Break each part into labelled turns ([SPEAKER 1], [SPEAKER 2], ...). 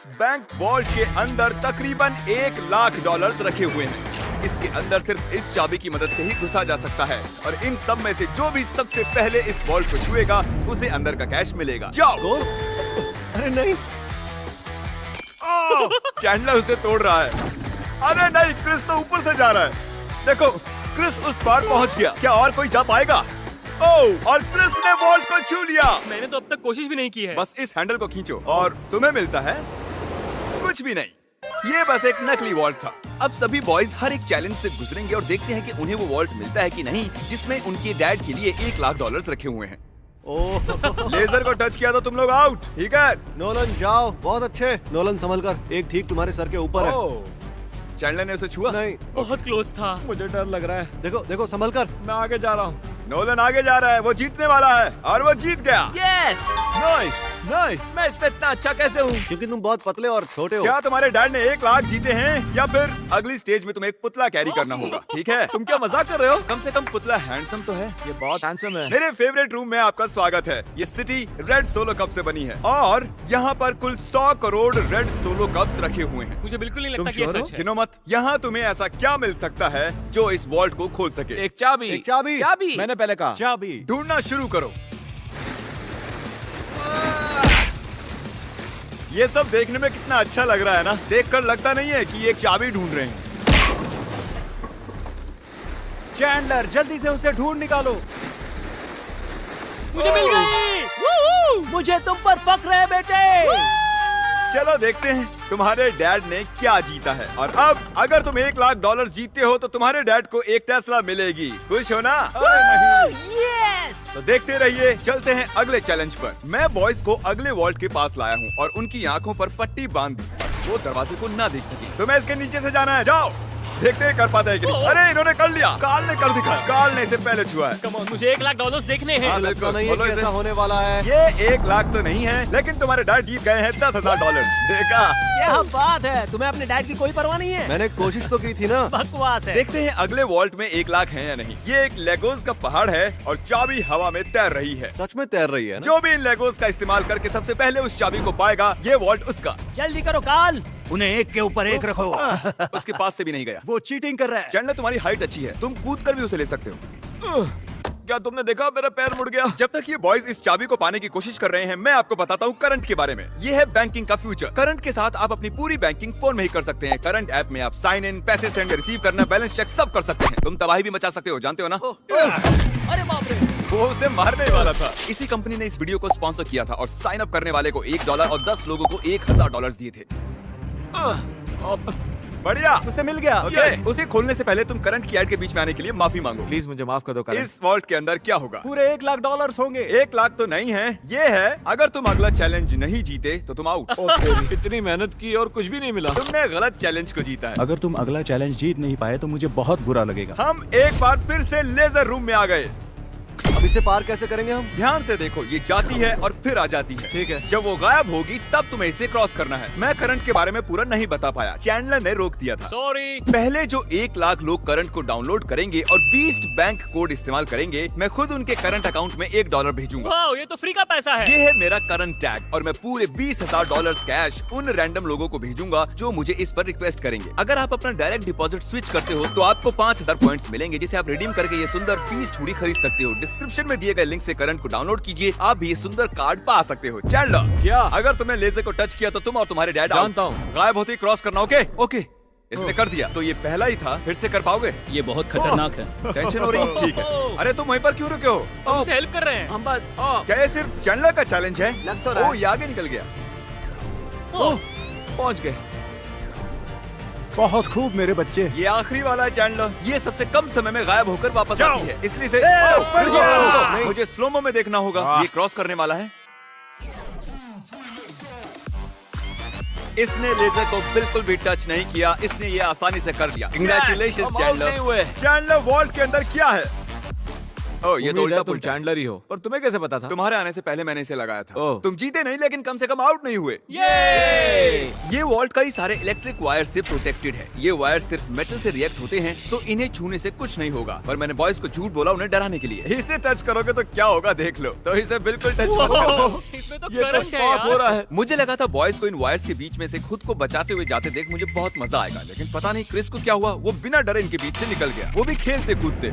[SPEAKER 1] इस bank vault के अंदर तकरीबन $1,00,000 रखे हुए हैं। इसके अंदर सिर्फ इस चाबी की मदद से ही घुसा जा सकता है और इन सब में से जो भी सबसे पहले इस वॉल्ट को छुएगा उसे अंदर का कैश मिलेगा। जाओ।
[SPEAKER 2] अरे नहीं,
[SPEAKER 1] चैंडलर उसे तोड़ रहा है। अरे नहीं, क्रिस तो ऊपर से जा रहा है। देखो, क्रिस उस पार पहुंच गया। क्या और कोई जा पाएगा? ओह, और क्रिस ने वॉल्ट को छू लिया।
[SPEAKER 3] मैंने तो अब तक कोशिश भी नहीं की है।
[SPEAKER 1] बस इस हैंडल को खींचो और तुम्हें मिलता है कुछ भी नहीं। ये बस एक नकली वॉल्ट था। अब सभी बॉयज हर एक चैलेंज से गुजरेंगे और देखते हैं कि उन्हें वो वॉल्ट मिलता है कि नहीं जिसमें उनके डैड के लिए $1,00,000 रखे हुए हैं।
[SPEAKER 2] ओह
[SPEAKER 1] लेजर को टच किया तो तुम लोग आउट। ठीक है,
[SPEAKER 2] नोलन जाओ, बहुत अच्छे। नोलन संभल कर, एक ठीक तुम्हारे सर के ऊपर है।
[SPEAKER 1] चैंडलर ने उसे छुआ।
[SPEAKER 2] नहीं,
[SPEAKER 3] बहुत क्लोज था।
[SPEAKER 4] मुझे डर लग रहा है।
[SPEAKER 2] देखो देखो, संभल कर।
[SPEAKER 4] मैं आगे जा रहा हूँ।
[SPEAKER 1] नोलन आगे जा रहा है, वो जीतने वाला है और वो जीत गया।
[SPEAKER 3] यस,
[SPEAKER 1] नहीं नहीं,
[SPEAKER 3] मैं इस पे इतना अच्छा कैसे हूँ?
[SPEAKER 2] क्योंकि तुम बहुत पतले और छोटे हो।
[SPEAKER 1] क्या तुम्हारे डैड ने $1,00,000 जीते हैं या फिर अगली स्टेज में तुम्हें एक पुतला कैरी करना होगा? ठीक है,
[SPEAKER 4] तुम क्या मजाक कर रहे हो?
[SPEAKER 1] कम से कम पुतला हैंडसम तो है।
[SPEAKER 4] ये बहुत हैंडसम है।
[SPEAKER 1] मेरे फेवरेट रूम में आपका स्वागत है। ये सिटी रेड सोलो कप से बनी है और यहाँ पर कुल 100 करोड़ रेड सोलो कप्स रखे हुए हैं।
[SPEAKER 3] मुझे बिल्कुल नहीं
[SPEAKER 4] तुम
[SPEAKER 3] लगता कि ये
[SPEAKER 4] sure हो?
[SPEAKER 3] सच है।
[SPEAKER 1] गिनो मत। यहाँ तुम्हें ऐसा क्या मिल सकता है जो इस वॉल्ट को खोल सके?
[SPEAKER 4] एक चाबी।
[SPEAKER 2] एक चाबी।
[SPEAKER 3] चाबी।
[SPEAKER 4] मैंने पहले कहा चाबी।
[SPEAKER 1] ढूंढना शुरू करो। ये सब देखने में कितना अच्छा लग रहा है ना? देखकर लगता नहीं है कि ये एक चाबी ढूंढ रहे हैं।
[SPEAKER 4] चैंडलर, जल्दी से उसे ढूंढ निकालो।
[SPEAKER 3] मुझे मिल गई। मुझे तुम पर फक्र है बेटे।
[SPEAKER 1] चलो देखते हैं तुम्हारे डैड ने क्या जीता है। और अब अगर तुम $1,00,000 जीतते हो तो तुम्हारे डैड को एक टेस्ला मिलेगी। खुश हो ना?
[SPEAKER 3] यस।
[SPEAKER 1] तो देखते रहिए। चलते हैं अगले चैलेंज पर। मैं बॉयज को अगले वॉल्ट के पास लाया हूँ और उनकी आंखों पर पट्टी बांध दी। वो दरवाजे को ना देख सके। तुम्हें इसके नीचे से जाना है। जाओ, देखते हैं कर पाता है कि नहीं। अरे इन्होंने कर लिया। कार्ल ने कर दिखाया। कार्ल ने इसे पहले छुआ है।
[SPEAKER 3] कम ऑन, मुझे $1,00,000 देखने हैं।
[SPEAKER 1] हाँ,
[SPEAKER 2] लगता नहीं है
[SPEAKER 1] बोलो
[SPEAKER 2] कि
[SPEAKER 1] इसे।
[SPEAKER 2] ऐसा होने वाला है।
[SPEAKER 1] ये $1,00,000 तो नहीं है, लेकिन तुम्हारे डैड जीत गए हैं $10,000। देखा?
[SPEAKER 3] क्या बात है, तुम्हें अपने डैड की कोई परवाह नहीं है?
[SPEAKER 2] मैंने कोशिश तो की थी ना।
[SPEAKER 3] बकवास है।
[SPEAKER 1] देखते हैं अगले वॉल्ट में $1,00,000 है या नहीं। ये एक लेगोस का पहाड़ है और चाबी हवा में तैर रही है।
[SPEAKER 2] सच में तैर रही है ना?
[SPEAKER 1] जो भी इन लेगोस का इस्तेमाल करके सबसे पहले उस चाबी को पाएगा, ये वॉल्ट उसका।
[SPEAKER 3] जल्दी करो कार्ल।
[SPEAKER 4] उन्हें एक के ऊपर एक रखो।
[SPEAKER 1] उसके पास से भी नहीं गया।
[SPEAKER 4] वो चीटिंग कर रहा है।
[SPEAKER 1] चैंडलर, तुम्हारी हाइट अच्छी है, तुम कूद कर भी उसे ले सकते हो।
[SPEAKER 4] क्या तुमने देखा, मेरा पैर मुड़ गया।
[SPEAKER 1] जब तक ये बॉयज इस चाबी को पाने की कोशिश कर रहे हैं, मैं आपको बताता हूँ करंट के बारे में। ये है बैंकिंग का फ्यूचर। करंट के साथ आप अपनी पूरी बैंकिंग फोन में ही कर सकते हैं। करंट ऐप में आप साइन इन, पैसे सेंड, रिसीव करना, बैलेंस चेक सब कर सकते हैं। तुम तबाही भी मचा सकते हो, जानते हो ना?
[SPEAKER 3] अरे बाप रे।
[SPEAKER 1] वो उसे मारने वाला था। इसी कंपनी ने इस वीडियो को स्पॉन्सर किया था और साइन अप करने वाले को $1 और 10 लोगों को $1,000 दिए थे। बढ़िया,
[SPEAKER 4] उसे मिल गया।
[SPEAKER 1] ओके, उसे खोलने से पहले तुम करंट की ऐड के बीच में आने के लिए माफी मांगो।
[SPEAKER 4] प्लीज मुझे माफ कर दो करण।
[SPEAKER 1] इस वॉल्ट के अंदर क्या होगा?
[SPEAKER 4] पूरे $1,00,000 होंगे।
[SPEAKER 1] $1,00,000 तो नहीं है, ये है अगर तुम अगला चैलेंज नहीं जीते तो तुम आउट।
[SPEAKER 4] इतनी मेहनत की और कुछ भी नहीं मिला।
[SPEAKER 1] तुमने गलत चैलेंज को जीता है।
[SPEAKER 5] अगर तुम अगला चैलेंज जीत नहीं पाए तो मुझे बहुत बुरा लगेगा।
[SPEAKER 1] हम एक बार फिर से लेजर रूम में आ गए।
[SPEAKER 2] अब इसे पार कैसे करेंगे हम?
[SPEAKER 1] ध्यान से देखो, ये जाती है और फिर आ जाती है।
[SPEAKER 4] ठीक है।
[SPEAKER 1] जब वो गायब होगी तब तुम्हें इसे क्रॉस करना है। मैं करंट के बारे में पूरा नहीं बता पाया, चैंडलर ने रोक दिया था।
[SPEAKER 3] सॉरी।
[SPEAKER 1] पहले जो $1,00,000 लोग करंट को डाउनलोड करेंगे और बीस्ट बैंक कोड इस्तेमाल करेंगे, मैं खुद उनके करंट अकाउंट में $1 भेजूंगा।
[SPEAKER 3] वाओ, ये तो फ्री का पैसा है।
[SPEAKER 1] ये है मेरा करंट टैग और मैं पूरे $20,000 कैश उन रैंडम लोगों को भेजूंगा जो मुझे इस पर रिक्वेस्ट करेंगे। अगर आप अपना डायरेक्ट डिपॉजिट स्विच करते हो तो आपको 5,000 पॉइंट्स मिलेंगे, जिसे आप रिडीम करके ये सुंदर बीस्ट हुडी खरीद सकते हो। डिस्क्रिप्शन में दिए गए लिंक से करंट को डाउनलोड कीजिए, आप भी ये सुंदर कार्ड पा सकते हो। चैंडलर,
[SPEAKER 4] क्या?
[SPEAKER 1] अगर तुमने लेजर को टच किया तो तुम और तुम्हारे डैड
[SPEAKER 4] जानता
[SPEAKER 1] out।
[SPEAKER 4] हूँ।
[SPEAKER 1] गायब होते ही क्रॉस करना। ओके ओके, इसने कर दिया। तो ये पहला ही था, फिर से कर पाओगे?
[SPEAKER 3] ये बहुत खतरनाक है।
[SPEAKER 1] टेंशन हो रही है? ठीक है। अरे तुम वहीं पर क्यों रुके हो?
[SPEAKER 3] हम उसे हेल्प कर रहे हैं।
[SPEAKER 4] हम बस
[SPEAKER 1] क्या ये सिर्फ चैंडलर का चैलेंज है?
[SPEAKER 4] लग तो रहा है।
[SPEAKER 1] ये आगे निकल गया।
[SPEAKER 4] पहुंच गए। बहुत खूब मेरे बच्चे।
[SPEAKER 1] ये आखिरी वाला है चैंडलर। ये सबसे कम समय में गायब होकर वापस
[SPEAKER 4] जाओ।
[SPEAKER 1] आती है, इसलिए से
[SPEAKER 4] बढ़
[SPEAKER 1] रुको,
[SPEAKER 4] गया।
[SPEAKER 1] रुको,
[SPEAKER 4] नहीं।
[SPEAKER 1] मुझे स्लोमो में देखना होगा। ये क्रॉस करने वाला है। इसने लेजर को बिल्कुल भी टच नहीं किया, इसने ये आसानी से कर लिया। कंग्रेचुलेशंस
[SPEAKER 4] हम out नहीं
[SPEAKER 1] चैंडलर।
[SPEAKER 4] हुए।
[SPEAKER 1] चैंडलर, वॉल्ट के अंदर क्या है? ओह, ये तो
[SPEAKER 4] उम्मीद
[SPEAKER 1] उल्टा
[SPEAKER 4] है तुम
[SPEAKER 1] पुल्टा है।
[SPEAKER 4] चैंडलर ही हो, पर तुम्हें कैसे पता था?
[SPEAKER 1] तुम्हारे आने से पहले मैंने इसे लगाया था।
[SPEAKER 4] ओह।
[SPEAKER 1] तुम जीते नहीं, लेकिन कम से कम आउट नहीं हुए। ये वॉल्ट कई सारे इलेक्ट्रिक वायर से प्रोटेक्टेड है। ये वायर सिर्फ मेटल से रिएक्ट होते हैं, तो इन्हें छूने से कुछ नहीं होगा। पर मैंने बॉयज को झूठ बोला उन्हें डराने के लिए। इसे टच करोगे तो क्या होगा देख लो। तो इसे बिल्कुल टच मत करो।
[SPEAKER 3] इसमें तो
[SPEAKER 4] ये तो
[SPEAKER 3] करंट है
[SPEAKER 4] स्पॉट हो
[SPEAKER 3] यार।
[SPEAKER 4] रहा है।
[SPEAKER 1] मुझे लगा था बॉयज को इन वायर्स के बीच में से खुद को बचाते हुए जाते देख मुझे बहुत मजा आएगा, लेकिन पता नहीं क्रिस को क्या हुआ। वो बिना डरे इनके बीच से निकल गया, वो भी खेलते कूदते।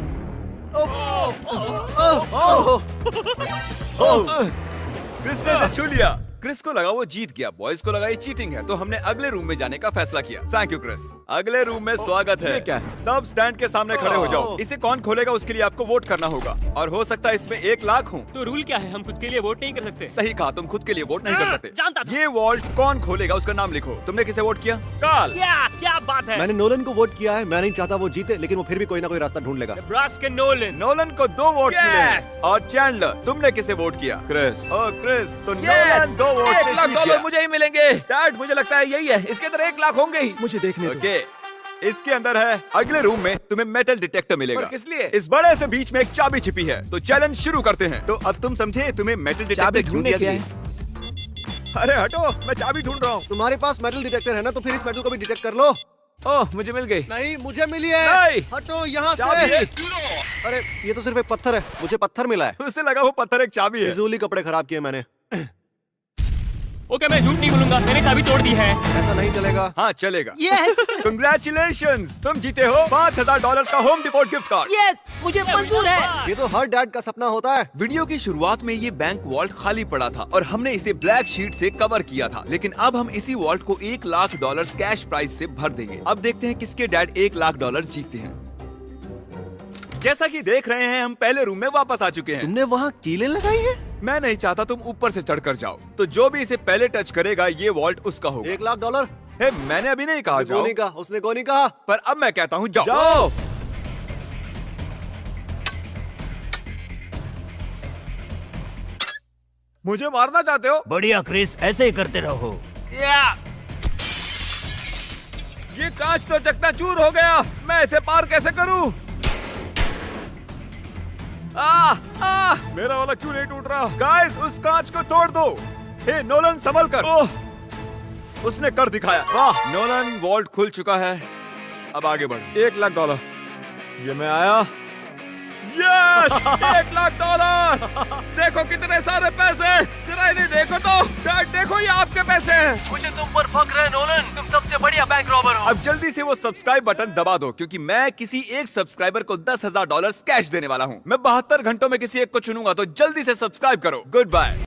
[SPEAKER 1] क्रिस ने इसे छू लिया। क्रिस को लगा वो जीत गया, बॉयज को लगा ये चीटिंग है, तो हमने अगले रूम में जाने का फैसला किया। Thank you Chris. अगले रूम में स्वागत है।
[SPEAKER 4] ये क्या है?
[SPEAKER 1] सब स्टैंड के सामने खड़े हो जाओ। इसे कौन खोलेगा उसके लिए आपको वोट करना होगा, और हो सकता है इसमें 1 लाख हो।
[SPEAKER 3] तो रूल क्या है? हम खुद के लिए वोट नहीं कर सकते।
[SPEAKER 1] सही कहा, तुम खुद के लिए वोट नहीं कर सकते।
[SPEAKER 3] जानता था।
[SPEAKER 1] ये वॉल्ट कौन खोलेगा उसका नाम लिखो। तुमने किसे वोट किया? काल।
[SPEAKER 3] क्या बात है?
[SPEAKER 2] मैंने नोलन को वोट किया है। मैं नहीं चाहता वो जीते, लेकिन वो फिर भी कोई ना कोई रास्ता ढूंढ लेगा।
[SPEAKER 3] ब्रास्क नोलन।
[SPEAKER 1] नोलन को 2 वोट
[SPEAKER 3] Yes!
[SPEAKER 1] मिले। और चैंडलर, तुमने किसे वोट किया?
[SPEAKER 4] क्रिस।
[SPEAKER 1] ओह क्रिस, तो नोलन 2 वोट से जीत गया।
[SPEAKER 4] मुझे ही मिलेंगे। डैड, मुझे लगता है यही है। इसके अंदर 1 लाख होंगे ही।
[SPEAKER 2] मुझे देखने दो।
[SPEAKER 1] ओके, इसके अंदर है। अगले रूम में तुम्हें मेटल डिटेक्टर मिलेगा।
[SPEAKER 4] पर किस लिए?
[SPEAKER 1] इस बड़े से बीच में एक चाबी छिपी है। तो चैलेंज शुरू करते हैं। तो अब तुम समझे, तुम्हें मेटल डिटेक्टर
[SPEAKER 4] चाबी
[SPEAKER 1] क्यों
[SPEAKER 4] ढूंढने
[SPEAKER 1] दिया
[SPEAKER 4] के
[SPEAKER 1] गया
[SPEAKER 4] लिए?
[SPEAKER 1] है?
[SPEAKER 4] अरे हटो, मैं चाबी ढूंढ रहा हूँ।
[SPEAKER 2] तुम्हारे पास मेटल डिटेक्टर है ना, तो फिर इस मेटल को भी डिटेक्ट कर लो।
[SPEAKER 4] ओह, मुझे मिल गई।
[SPEAKER 2] नहीं, मुझे मिली है।
[SPEAKER 4] नहीं।
[SPEAKER 2] हटो यहाँ
[SPEAKER 4] चाबी।
[SPEAKER 2] से। अरे ये तो सिर्फ एक पत्थर है, मुझे पत्थर मिला है।
[SPEAKER 1] उससे लगा वो पत्थर एक चाबी है।
[SPEAKER 2] फिजूली कपड़े खराब किए मैंने।
[SPEAKER 3] ओके, मैं झूठ नहीं बोलूंगा, मैंने चाबी तोड़ दी है।
[SPEAKER 2] ऐसा नहीं चलेगा।
[SPEAKER 1] हाँ चलेगा।
[SPEAKER 3] यस
[SPEAKER 1] कंग्रेचुलेशंस, तुम जीते हो $5000 का home depot gift card.
[SPEAKER 3] Yes, मुझे मंजूर है।
[SPEAKER 2] ये तो हर डैड का सपना होता है।
[SPEAKER 1] वीडियो की शुरुआत में ये बैंक वॉल्ट खाली पड़ा था और हमने इसे ब्लैक शीट से कवर किया था, लेकिन अब हम इसी वॉल्ट को $1 लाख कैश प्राइस से भर देंगे। अब देखते हैं किसके डैड $1 लाख जीतते हैं। जैसा कि देख रहे हैं, हम पहले रूम में वापस आ चुके हैं।
[SPEAKER 2] तुमने वहाँ कीलें लगाई है?
[SPEAKER 1] मैं नहीं चाहता तुम ऊपर से चढ़कर जाओ, तो जो भी इसे पहले टच करेगा ये वॉल्ट उसका होगा।
[SPEAKER 2] $1 लाख।
[SPEAKER 1] हे, मैंने अभी नहीं कहा
[SPEAKER 2] गो
[SPEAKER 1] जाओ,
[SPEAKER 2] नहीं कहा, उसने गो नहीं कहा।
[SPEAKER 1] पर अब मैं कहता हूँ जाओ।
[SPEAKER 4] जाओ। मुझे मारना चाहते हो?
[SPEAKER 5] बढ़िया क्रिस, ऐसे ही करते रहो।
[SPEAKER 4] ये कांच तो चकनाचूर हो गया। मैं इसे पार कैसे करूं? मेरा वाला क्यों नहीं टूट रहा?
[SPEAKER 1] गाइस, उस कांच को तोड़ दो। हे नोलन, संभल कर।
[SPEAKER 4] ओह,
[SPEAKER 1] उसने कर दिखाया। वाह, नोलन, वॉल्ट खुल चुका है। अब आगे बढ़।
[SPEAKER 4] $1 लाख। ये मैं आया। यस, $1 लाख। देखो कितने सारे पैसे। जरा इन्हें देखो तो। डैड देखो, ये आपके पैसे हैं।
[SPEAKER 3] मुझे तुम पर फख्र है नोलन, तुम सबसे बढ़िया बैंक रॉबर हो।
[SPEAKER 1] अब जल्दी से वो सब्सक्राइब बटन दबा दो, क्योंकि मैं किसी एक सब्सक्राइबर को $10,000 कैश देने वाला हूँ। मैं 72 घंटों में किसी एक को चुनूंगा, तो जल्दी से सब्सक्राइब करो। Good bye.